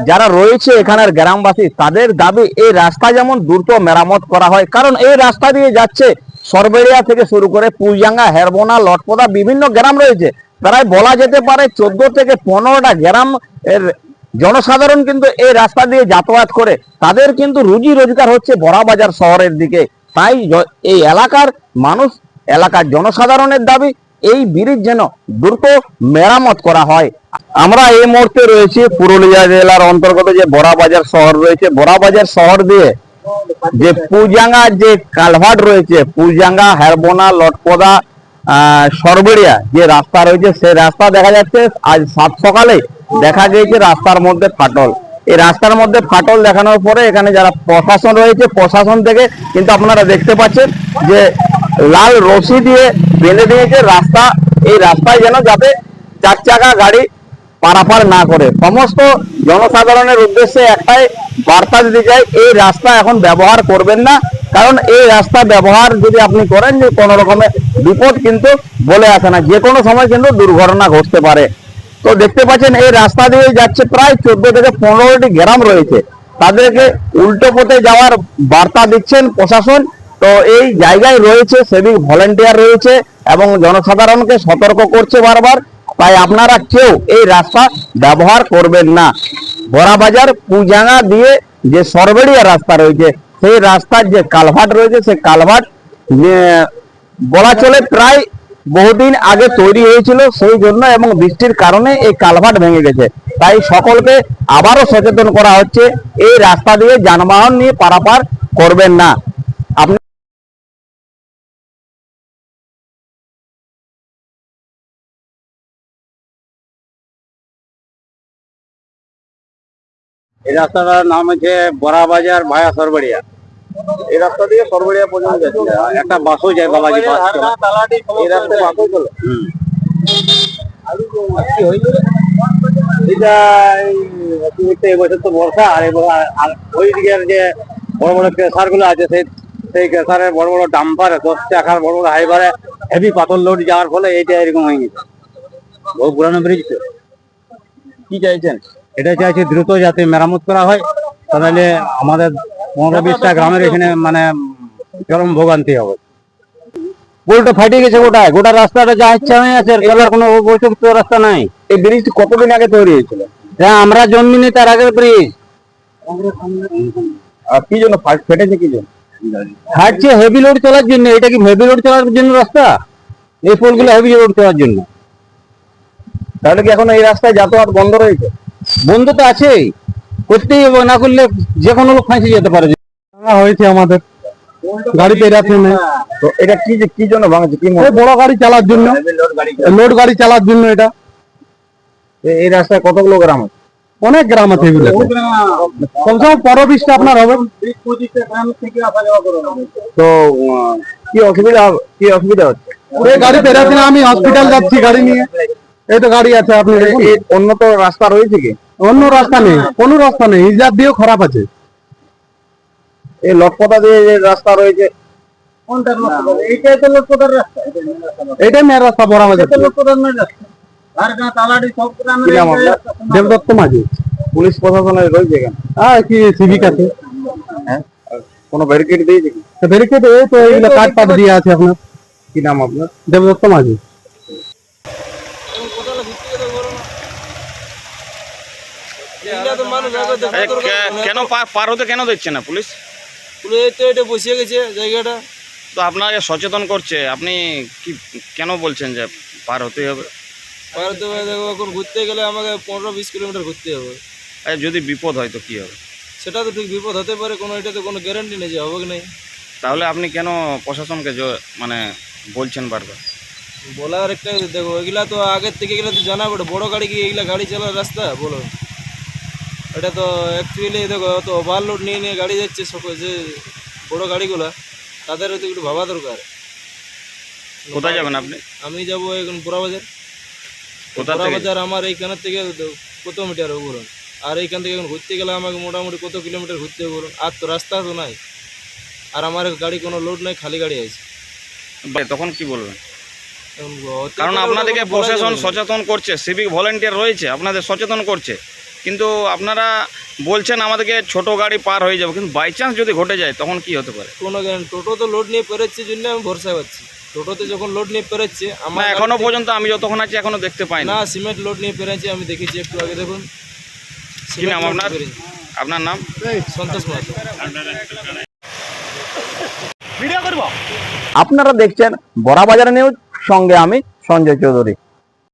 যারা রয়েছে এখানের গ্রামবাসী তাদের দাবি এই রাস্তা যেমন দ্রুত মেরামত করা হয়, কারণ এই রাস্তা দিয়ে যাচ্ছে সরবেড়িয়া থেকে শুরু করে পুলজাঙ্গা, হেরবোনা, লটপদা বিভিন্ন গ্রাম রয়েছে। প্রায় বলা যেতে পারে 14 থেকে 15টা গ্রাম এর জনসাধারণ কিন্তু এই রাস্তা দিয়ে যাতায়াত করে। তাদের কিন্তু রুজি রোজগার হচ্ছে বড়াবাজার শহরের দিকে। তাই এই এলাকার মানুষ, এলাকার জনসাধারণের দাবি এই ব্রিজ যেন দ্রুত মেরামত করা হয়। আমরা এই মুহূর্তে রয়েছি পুরুলিয়া জেলার অন্তর্গত যে বড়াবাজার শহর রয়েছে। বড়াবাজার শহর দিয়ে যে পুলজাঙ্গা যে কালভার্ট রয়েছে, পুলজাঙ্গা, হেরবোনা, লটপদা, সরবেড়িয়া যে রাস্তা রয়েছে, সেই রাস্তা দেখা যাচ্ছে আজ 7 সকালে দেখা গিয়েছে রাস্তার মধ্যে ফাটল। এই রাস্তার মধ্যে ফাটল দেখানোর পরে এখানে যারা প্রশাসন রয়েছে, প্রশাসন থেকে কিন্তু আপনারা দেখতে পাচ্ছেন যে লাল রশি দিয়ে বেঁধে দিয়েছে রাস্তা। এই রাস্তায় যেন যাতে 4 চাকা গাড়ি পারাপার না করে। সমস্ত জনসাধারণের উদ্দেশ্যে একটাই বার্তা দিতে চাই, এই রাস্তা এখন ব্যবহার করবেন না, কারণ এই রাস্তা ব্যবহার যদি আপনি করেন যে কোনো রকমের বিপদ কিন্তু বলে আসে না, যে কোনো সময় কিন্তু দুর্ঘটনা ঘটতে পারে। তো দেখতে পাচ্ছেন এই রাস্তা দিয়ে যাচ্ছে প্রায় 14 থেকে 15টি গ্রাম রয়েছে, তাদেরকে উল্টো পথে যাওয়ার বার্তা দিচ্ছেন প্রশাসন। তো এই জায়গায় রয়েছে সিভিক ভলেন্টিয়ার রয়েছে এবং জনসাধারণকে সতর্ক করছে বারবার। তাই আপনারা কেউ এই রাস্তা ব্যবহার করবেন না। বড়াবাজার পুলজাঙ্গা দিয়ে যে সরবেড়িয়া রাস্তা রয়েছে, সেই রাস্তার যে কালভার্ট রয়েছে, সেই কালভার্ট বলা চলে প্রায় বহুদিন আগে তৈরি হয়েছিল সেই জন্য, এবং বৃষ্টির কারণে এই কালভার্ট ভেঙে গেছে। তাই সকলকে আবারও সচেতন করা হচ্ছে, এই রাস্তা দিয়ে যানবাহন নিয়ে পারাপার করবেন না। আপনি এই রাস্তাটার নাম হচ্ছে বড়াবাজার ভায়া সরবড়িয়া। এই রাস্তা দিয়ে সরবেড়িয়া পর্যন্ত যাচ্ছে, একটা বাসও যায়, বাবাজি বাস চলে। এই রাস্তায় বাসও চলে। কি হইল এটা এবছর তো বর্ষা, আর ওই দিকের যে বড় বড় ক্রেসার গুলো আছে, সেই ক্রেসারের বড় বড় ডাম্পারে 10 চাকার বড় বড় হাইবারে হেভি পাথর লোড যাওয়ার ফলে এইটা এরকম হয়ে গেছে। বহু পুরানো ব্রিজ তো। কি চাইছেন? এটা চাইছে দ্রুত যাতে মেরামত করা হয়, তাহলে আমাদের 15-20টা গ্রামের এখানে মানে চরম ভোগান্তি হবে। পুলটা ফাটে গেছে, গোটা রাস্তাটা যা ইচ্ছা হয়ে আছে, চলার কোনো উপযুক্ত রাস্তা নাই। এই ব্রিজ কতদিন আগে তৈরি হয়েছিল? হ্যাঁ, আমরা জন্মিনি তার আগের ব্রিজ। কি জন্য ফেটেছে, কি জন্য ফাটছে? হেভি লোড চলার জন্য। এটা কি হেভি লোড চলার জন্য রাস্তা? এই পোলগুলো হেভি লোড চলার জন্য। তাহলে কি এখন এই রাস্তায় যাতায়াত বন্ধ রয়েছে? বন্ধ তো আছেই, করতেই হবে, না করলে যে কোনো লোক ফাঁসি যেতে পারে। হয়েছে আমাদের গাড়ি পেরাচ্ছে না। তো এটা কি জন্য ভাঙছে? কি বড় গাড়ি চালার জন্য, লোড গাড়ি চালার জন্য। এটা এই রাস্তায় কতগুলো গ্রাম আছে? অনেক গ্রাম আছে, এগুলো কমসে কম 15-20টা আপনার হবে। তো কি অসুবিধা হচ্ছে? এই গাড়ি পেরাচ্ছে না, আমি হসপিটাল যাচ্ছি গাড়ি নিয়ে। এই তো গাড়ি আছে, আপনি অন্য তো রাস্তা রয়েছে কি? অন্য রাস্তা নেই, কোনো রাস্তা নেই, হিজাব দিয়েও খারাপ আছে। এই লটপটা দিয়ে যে রাস্তা রয়েছে, এইটাই তো লোকটার রাস্তা, এটাই মেয়ের রাস্তা। বড়াবাজার দেবদত্ত মাঝি। পুলিশ প্রশাসনের রয়েছে এখানে? হ্যাঁ, কি সিভিক আছে। হ্যাঁ, কোনো ব্যারিকেড দিয়েছে কি? ব্যারিকেড এই তো এইগুলো কাট পাট দিয়ে আছে। আপনার কি নাম আপনার? দেবদত্ত মাঝি। কেন পার হতে কেন দিচ্ছে না পুলিশ? এটা বসিয়ে গেছে জায়গাটা, তো আপনাকে সচেতন করছে, আপনি কি কেন বলছেন যে পার হতেই হবে? পার হতে হবে। দেখো, এখন ঘুরতে গেলে আমাকে 15-20 কিলোমিটার ঘুরতে হবে। যদি বিপদ হয় তো কি হবে? সেটা তো ঠিক, বিপদ হতে পারে, কোনো এটা তো কোনো গ্যারান্টি নেই যে হবে কি নেই। তাহলে আপনি কেন প্রশাসনকে মানে বলছেন বারবার? বলার একটা, দেখো এগুলা তো আগের থেকে এগুলো তো জানা পড়ে, বড় গাড়ি কি এগুলা গাড়ি চালার রাস্তা বলো? এটা তো অ্যাকচুয়ালি দেখো, তো ওভারলোড নিয়ে নিয়ে গাড়ি যাচ্ছে যে বড় গাড়িগুলা, তাদের তো একটু ভাবা দরকার। কোথায় যাবেন আপনি? আমি যাবো এখন বড়াবাজার। কোথা থেকে? বড়াবাজার আমার এইখানের থেকে কত মিটার হবে বলুন? আর এইখান থেকে এখন ঘুরতে গেলে আমাকে মোটামুটি কত কিলোমিটার ঘুরতে হবে বলুন? আর তো রাস্তা তো নাই, আর আমার গাড়ি কোনো লোড নাই, খালি গাড়ি আছে। তখন কি বলবেন? কারণ আপনাদেরকে প্রশাসন সচেতন করছে, সিভিক ভলেন্টিয়ার রয়েছে, আপনাদের সচেতন করছে, কিন্তু আপনারা বলছেন আমাদেরকে ছোট গাড়ি পার হয়ে যাবে, কিন্তু বাই চান্স যদি ঘটে যায় তখন কি হতে পারে? কোনো টোটো তো লোড নিয়ে পেরোচ্ছে জন্য আমি ভরসা পাচ্ছি। টোটোতে যখন লোড নিয়ে পেরোচ্ছে না, আমার এখনো পর্যন্ত আমি যতক্ষণ আছি এখনো দেখতে পাই না না। সিমেন্ট লোড নিয়ে পেরোচ্ছে, আমি দেখেছি একটু আগে দেখুন। কি নাম সিমেন্ট load আপনার? নিয়ে পেরেছে। আপনার নাম? সন্তোষ মাহাতো। আপনারা দেখছেন বড়াবাজার নিউজ, সঙ্গে আমি সঞ্জয় চৌধুরী।